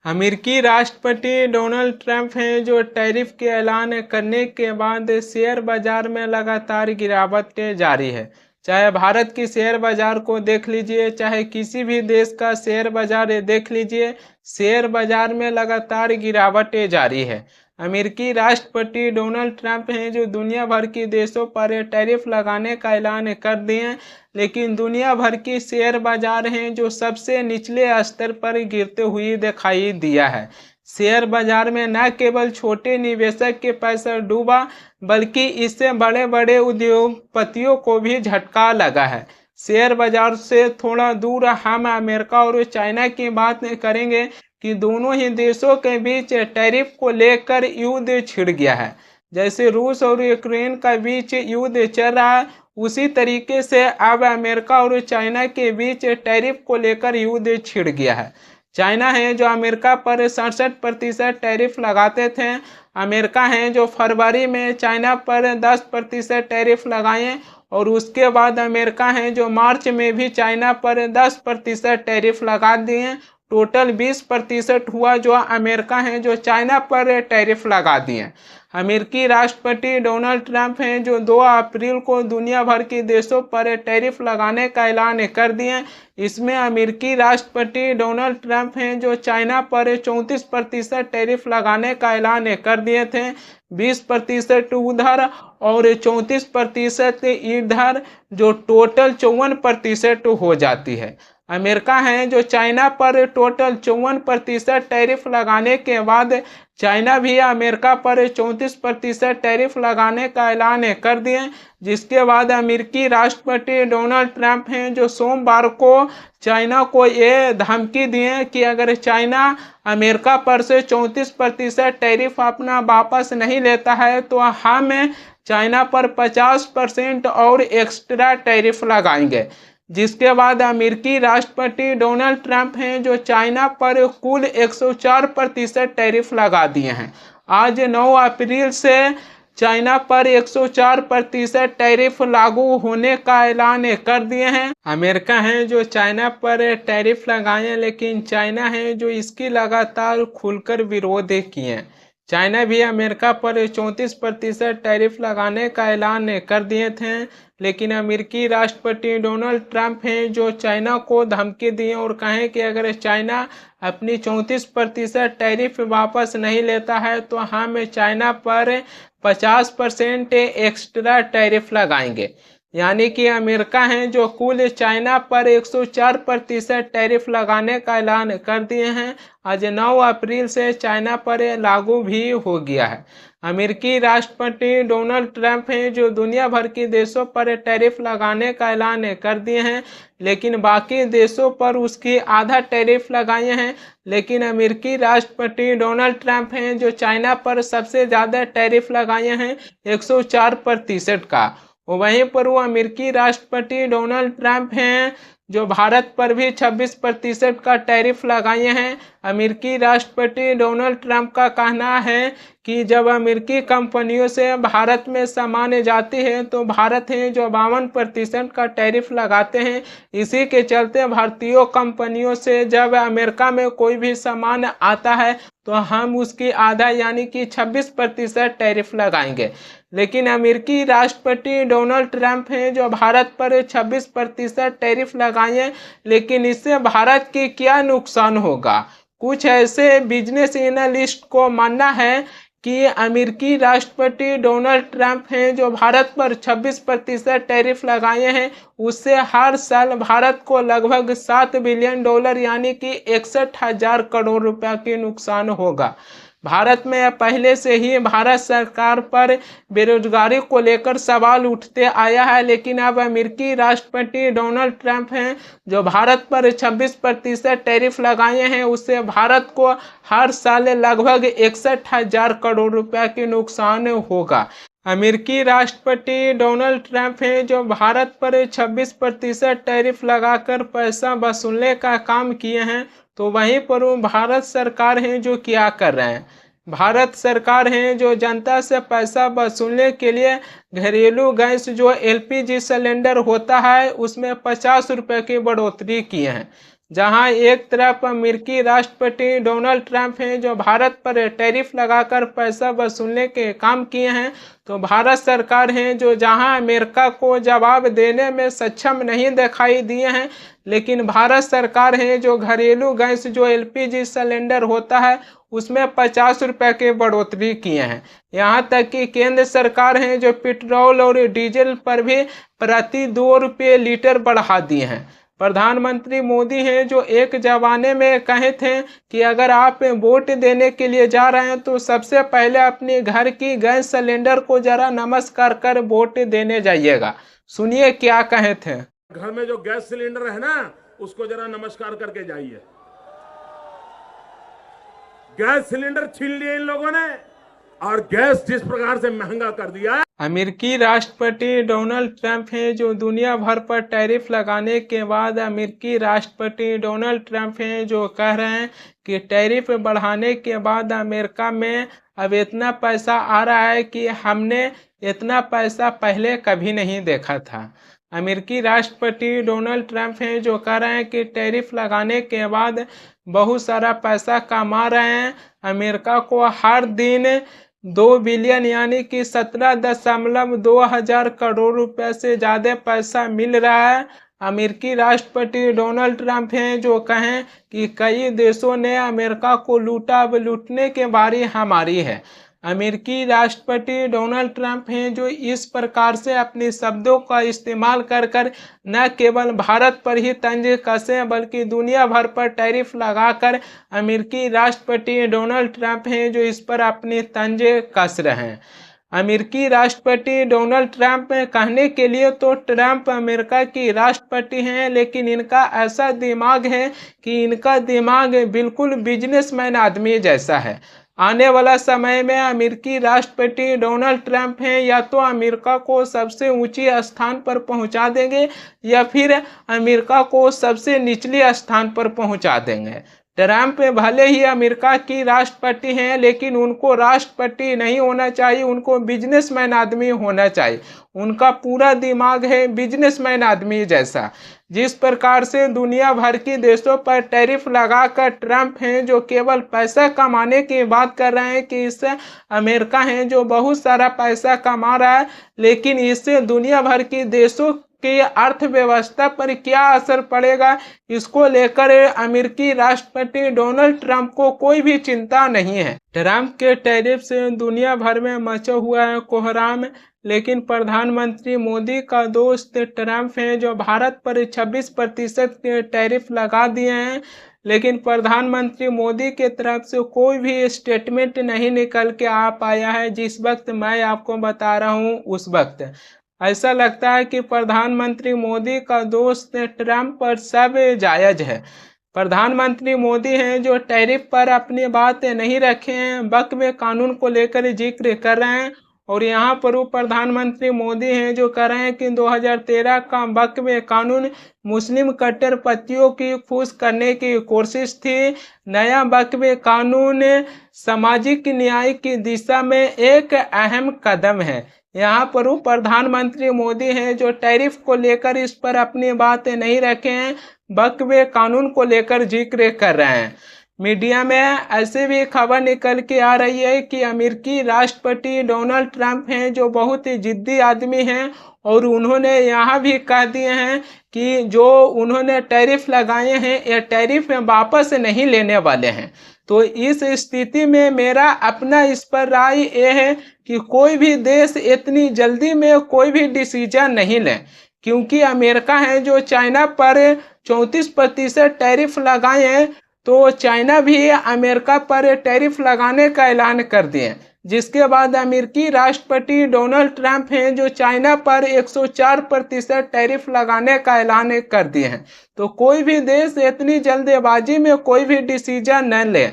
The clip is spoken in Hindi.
अमेरिकी राष्ट्रपति डोनाल्ड ट्रंप हैं जो टैरिफ के ऐलान करने के बाद शेयर बाजार में लगातार गिरावट जारी है। चाहे भारत की शेयर बाजार को देख लीजिए, चाहे किसी भी देश का शेयर बाजार देख लीजिए, शेयर बाजार में लगातार गिरावट जारी है। अमेरिकी राष्ट्रपति डोनाल्ड ट्रंप हैं जो दुनिया भर के देशों पर टैरिफ लगाने का ऐलान कर दिए हैं, लेकिन दुनिया भर की शेयर बाजार हैं जो सबसे निचले स्तर पर गिरते हुए दिखाई दिया है। शेयर बाजार में न केवल छोटे निवेशक के पैसा डूबा, बल्कि इससे बड़े बड़े उद्योगपतियों को भी झटका लगा है। शेयर बाजार से थोड़ा दूर हम अमेरिका और चाइना की बात करेंगे कि दोनों ही देशों के बीच टैरिफ को लेकर युद्ध छिड़ गया है। जैसे रूस और यूक्रेन का बीच युद्ध चल रहा है, उसी तरीके से अब अमेरिका और चाइना के बीच टैरिफ को लेकर युद्ध छिड़ गया है। चाइना है जो अमेरिका पर 67% टैरिफ लगाते थे। अमेरिका है जो फरवरी में चाइना पर 10% टैरिफ लगाए, और उसके बाद अमेरिका है जो मार्च में भी चाइना पर 10% टैरिफ लगा दिए। टोटल 20% हुआ जो अमेरिका है जो चाइना पर टैरिफ लगा दिए। अमेरिकी राष्ट्रपति डोनाल्ड ट्रंप हैं जो 2 अप्रैल को दुनिया भर के देशों पर टैरिफ लगाने का ऐलान कर दिए। इसमें अमेरिकी राष्ट्रपति डोनाल्ड ट्रंप हैं जो चाइना पर 34% टैरिफ लगाने का ऐलान कर दिए थे। 20% उधर और 34% इधर, जो टोटल 54% हो जाती है। अमेरिका है जो चाइना पर टोटल 54% टैरिफ लगाने के बाद चाइना भी अमेरिका पर 34% टैरिफ लगाने का ऐलान कर दिए। जिसके बाद अमेरिकी राष्ट्रपति डोनाल्ड ट्रंप हैं जो सोमवार को चाइना को ये धमकी दिए कि अगर चाइना अमेरिका पर से 34% टैरिफ अपना वापस नहीं लेता है तो हम चाइना पर 50% और एक्स्ट्रा टैरिफ लगाएंगे। जिसके बाद अमेरिकी राष्ट्रपति डोनाल्ड ट्रंप हैं जो चाइना पर कुल 104% टैरिफ लगा दिए हैं। आज 9 अप्रैल से चाइना पर 104% टैरिफ लागू होने का ऐलान कर दिए हैं। अमेरिका है जो चाइना पर टैरिफ लगाए, लेकिन चाइना है जो इसकी लगातार खुलकर विरोध किए हैं। चाइना भी अमेरिका पर 34% टैरिफ लगाने का ऐलान कर दिए थे, लेकिन अमेरिकी राष्ट्रपति डोनाल्ड ट्रंप हैं जो चाइना को धमकी दिए और कहें कि अगर चाइना अपनी 34% टैरिफ वापस नहीं लेता है तो हम चाइना पर 50% एक्स्ट्रा टैरिफ लगाएंगे। यानी कि अमेरिका है जो कुल चाइना पर 104% टैरिफ लगाने का ऐलान कर दिए हैं। आज 9 अप्रैल से चाइना पर लागू भी हो गया है। अमेरिकी राष्ट्रपति डोनाल्ड ट्रंप हैं जो दुनिया भर के देशों पर टैरिफ लगाने का ऐलान कर दिए हैं, लेकिन बाकी देशों पर उसकी आधा टैरिफ लगाए हैं। लेकिन अमेरिकी राष्ट्रपति डोनाल्ड ट्रंप हैं जो चाइना पर सबसे ज़्यादा टैरिफ लगाए हैं 104% का। वहीं पर वो अमेरिकी राष्ट्रपति डोनाल्ड ट्रंप हैं जो भारत पर भी 26% का टैरिफ लगाए हैं। अमेरिकी राष्ट्रपति डोनाल्ड ट्रंप का कहना है कि जब अमेरिकी कंपनियों से भारत में सामान जाती है तो भारत है जो 52% का टैरिफ लगाते हैं। इसी के चलते भारतीय कंपनियों से जब अमेरिका में कोई भी सामान आता है तो हम उसकी आधा यानी कि 26% टैरिफ लगाएंगे। लेकिन अमेरिकी राष्ट्रपति डोनाल्ड ट्रंप हैं जो भारत पर 26% टैरिफ लगाए, लेकिन इससे भारत के क्या नुकसान होगा। कुछ ऐसे बिजनेस एनालिस्ट को मानना है कि अमेरिकी राष्ट्रपति डोनाल्ड ट्रंप हैं जो भारत पर 26% टैरिफ लगाए हैं, उससे हर साल भारत को लगभग $7 बिलियन यानी कि 61,000 करोड़ रुपया के नुकसान होगा। भारत में पहले से ही भारत सरकार पर बेरोजगारी को लेकर सवाल उठते आया है, लेकिन अब अमेरिकी राष्ट्रपति डोनाल्ड ट्रंप हैं जो भारत पर 26% टैरिफ लगाए हैं, उससे भारत को हर साल लगभग 61,000 करोड़ रुपया के नुकसान होगा। अमेरिकी राष्ट्रपति डोनाल्ड ट्रंप हैं जो भारत पर 26% टैरिफ लगाकर पैसा वसूलने का काम किए हैं, तो वहीं पर वो भारत सरकार है जो क्या कर रहे हैं। भारत सरकार है जो जनता से पैसा वसूलने के लिए घरेलू गैस जो LPG सिलेंडर होता है उसमें 50 रुपये की बढ़ोतरी किए हैं। जहां एक तरफ अमेरिकी राष्ट्रपति डोनाल्ड ट्रंप हैं जो भारत पर टैरिफ लगाकर पैसा वसूलने के काम किए हैं, तो भारत सरकार है जो जहां अमेरिका को जवाब देने में सक्षम नहीं दिखाई दिए हैं, लेकिन भारत सरकार है जो घरेलू गैस जो एलपीजी सिलेंडर होता है उसमें 50 रुपये की बढ़ोतरी किए हैं। यहाँ तक कि केंद्र सरकार है जो पेट्रोल और डीजल पर भी प्रति 2 रुपये लीटर बढ़ा दिए हैं। प्रधानमंत्री मोदी हैं जो एक जमाने में कहे थे कि अगर आप वोट देने के लिए जा रहे हैं तो सबसे पहले अपने घर की गैस सिलेंडर को जरा नमस्कार कर वोट देने जाइएगा। सुनिए क्या कहे थे। घर में जो गैस सिलेंडर है ना उसको जरा नमस्कार करके जाइए। गैस सिलेंडर छीन लिए इन लोगों ने और गैस जिस प्रकार से महंगा कर दिया है। अमेरिकी राष्ट्रपति डोनाल्ड ट्रंप हैं जो दुनिया भर पर टैरिफ लगाने के बाद अमेरिकी राष्ट्रपति डोनाल्ड ट्रंप हैं जो कह रहे हैं कि टैरिफ बढ़ाने के बाद अमेरिका में अब इतना पैसा आ रहा है कि हमने इतना पैसा पहले कभी नहीं देखा था। अमेरिकी राष्ट्रपति डोनाल्ड ट्रंप हैं जो कह रहे हैं कि टैरिफ लगाने के बाद बहुत सारा पैसा कमा रहे हैं। अमेरिका को हर दिन 2 बिलियन यानी कि 17.2 हजार करोड़ रुपए से ज़्यादा पैसा मिल रहा है। अमेरिकी राष्ट्रपति डोनाल्ड ट्रंप हैं जो कहें कि कई देशों ने अमेरिका को लूटा, अब लूटने की बारी हमारी है। अमेरिकी राष्ट्रपति डोनाल्ड ट्रंप हैं जो इस प्रकार से अपने शब्दों का इस्तेमाल कर कर न केवल भारत पर ही तंज कसे बल्कि दुनिया भर पर टैरिफ लगाकर अमेरिकी राष्ट्रपति डोनाल्ड ट्रंप हैं जो इस पर अपने तंज कस रहे हैं। अमेरिकी राष्ट्रपति डोनाल्ड ट्रंप कहने के लिए तो ट्रंप अमेरिका की राष्ट्रपति हैं, लेकिन इनका ऐसा दिमाग है कि इनका दिमाग बिल्कुल बिजनेसमैन आदमी जैसा है। आने वाला समय में अमेरिकी राष्ट्रपति डोनाल्ड ट्रंप हैं या तो अमेरिका को सबसे ऊंची स्थान पर पहुंचा देंगे या फिर अमेरिका को सबसे निचले स्थान पर पहुंचा देंगे। ट्रंप भले ही अमेरिका की राष्ट्रपति हैं लेकिन उनको राष्ट्रपति नहीं होना चाहिए, उनको बिजनेसमैन आदमी होना चाहिए। उनका पूरा दिमाग है बिजनेसमैन आदमी जैसा। जिस प्रकार से दुनिया भर के देशों पर टैरिफ लगाकर ट्रंप हैं जो केवल पैसा कमाने की बात कर रहे हैं कि इससे अमेरिका है जो बहुत सारा पैसा कमा रहा है, लेकिन इससे दुनिया भर के देशों की अर्थव्यवस्था पर क्या असर पड़ेगा इसको लेकर अमेरिकी राष्ट्रपति डोनाल्ड ट्रंप को कोई भी चिंता नहीं है। ट्रंप के टैरिफ से दुनिया भर में मचा हुआ है कोहराम, लेकिन प्रधानमंत्री मोदी का दोस्त ट्रंप है जो भारत पर 26% के टैरिफ लगा दिए हैं, लेकिन प्रधानमंत्री मोदी के तरफ से कोई भी स्टेटमेंट नहीं निकल के आ पाया है। जिस वक्त मैं आपको बता रहा हूँ उस वक्त ऐसा लगता है कि प्रधानमंत्री मोदी का दोस्त ट्रंप पर सब जायज है। प्रधानमंत्री मोदी हैं जो टैरिफ पर अपनी बात नहीं रखे हैं, वक्फ कानून को लेकर जिक्र कर रहे हैं और यहाँ पर वो प्रधानमंत्री मोदी हैं जो कह रहे हैं कि 2013 का वक्फ कानून मुस्लिम कट्टरपंथियों की खुश करने की कोशिश थी। नया वक्फ कानून सामाजिक न्याय की दिशा में एक अहम कदम है। यहाँ पर वो प्रधानमंत्री मोदी हैं जो टैरिफ को लेकर इस पर अपनी बात नहीं रखे हैं, वक्फ कानून को लेकर जिक्र कर रहे हैं। मीडिया में ऐसे भी खबर निकल के आ रही है कि अमेरिकी राष्ट्रपति डोनाल्ड ट्रंप हैं जो बहुत ही जिद्दी आदमी हैं और उन्होंने यहाँ भी कह दिए हैं कि जो उन्होंने टैरिफ लगाए हैं ये टैरिफ वापस नहीं लेने वाले हैं। तो इस स्थिति में मेरा अपना इस पर राय ये है कि कोई भी देश इतनी जल्दी में कोई भी डिसीजन नहीं ले, क्योंकि अमेरिका है जो चाइना पर 34% टैरिफ लगाए हैं, तो चाइना भी अमेरिका पर टैरिफ लगाने का ऐलान कर दिए, जिसके बाद अमेरिकी राष्ट्रपति डोनाल्ड ट्रंप हैं जो चाइना पर 104% टैरिफ लगाने का ऐलान कर दिए हैं। तो कोई भी देश इतनी जल्दबाजी में कोई भी डिसीजन न ले।